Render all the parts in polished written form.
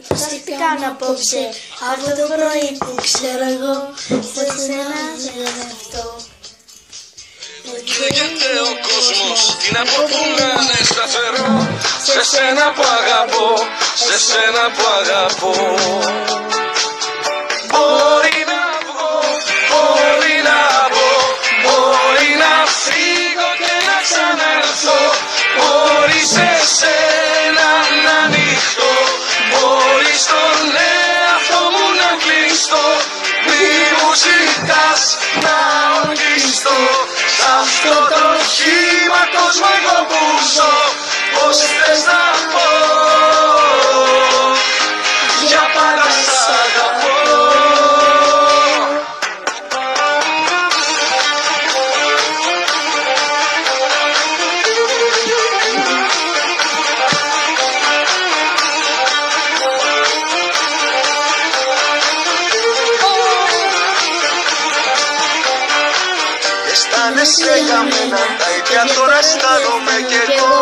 Σας τι κάνω απόψε, από το πρωί που ξέρω εγώ, σε σένα σε αυτό. Καίγεται ο κόσμος, τι να πω που να είναι σταθερό, σε σένα που αγαπώ, σε σένα που αγαπώ. Μπορεί να βγω, μπορεί να μπω, μπορεί να φύγω και να ξαναρθώ, μπορεί σε σένα να ανοιχτώ, μπορεί στον εαυτό μου να κλειστώ, μη μου ζητάς να ορκιστώ, σ' αυτό το χύμα κόσμο εγώ που ζω, πως θες να πω, για πάντα σ' αγαπώ. Αισθάνεσαι για μένα τα ίδια τώρα αισθάνομαι κι εγώ,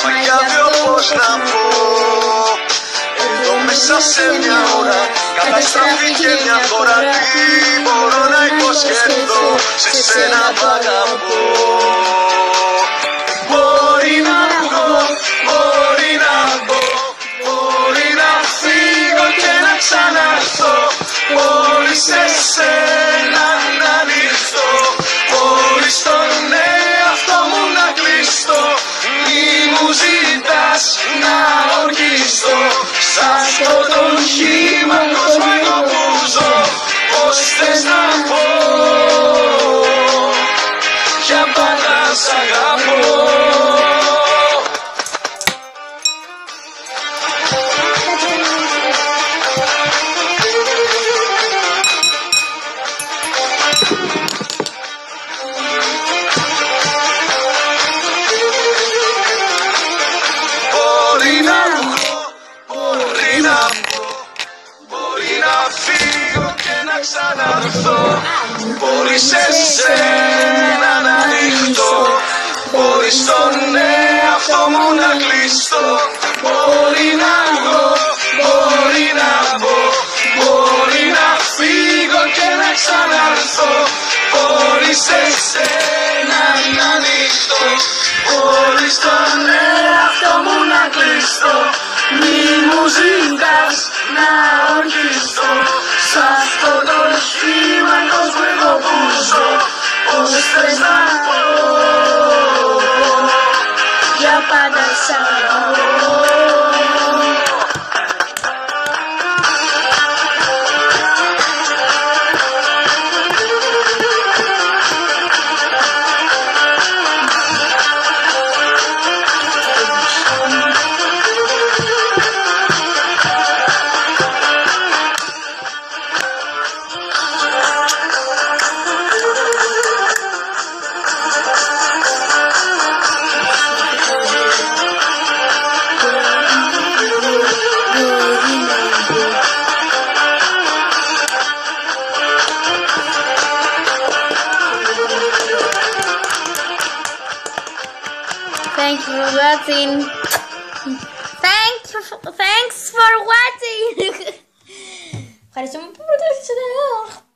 μα για δυο πώς να πω. Εδώ μέσα σε μια ώρα καταστραφή και μια φορά, τι μπορώ να υποσχεθώ, σε σένα που αγαπώ. Μπορεί να βγω, μπορεί να μπω, μπορεί να φύγω και να ξαναρθώ, μπορεί σε σένα να ανοιχτώ, μπορεί στον εαυτό μου να κλειστώ, μη μου ζητάς να ορκιστώ, σ' αυτό το χύμα κόσμο εγώ που ζω, πως θες να πω, για πάντα σ' αγαπώ. Μπορεί να βγω, μπορεί να μπω, μπορεί να φύγω και να ξαναρθώ, μπορεί σε σένα να ανοιχτώ, μπορεί στον εαυτό μου να κλειστώ, μπορεί να βγω, μπορεί να μπω, μπορεί να φύγω και να ξαναρθώ, μπορεί σε σένα να ανοιχτώ, μπορεί στον εαυτό μου να κλειστώ, μη μου ζητάς να ορκιστώ, σ' αυτό το χύμα κόσμο εγώ που ζω, πως θες να πω, Για πάντα σ' αγαπώ. Thank you for watching. Thanks for watching. Ευχαριστούμε που προτείνετε.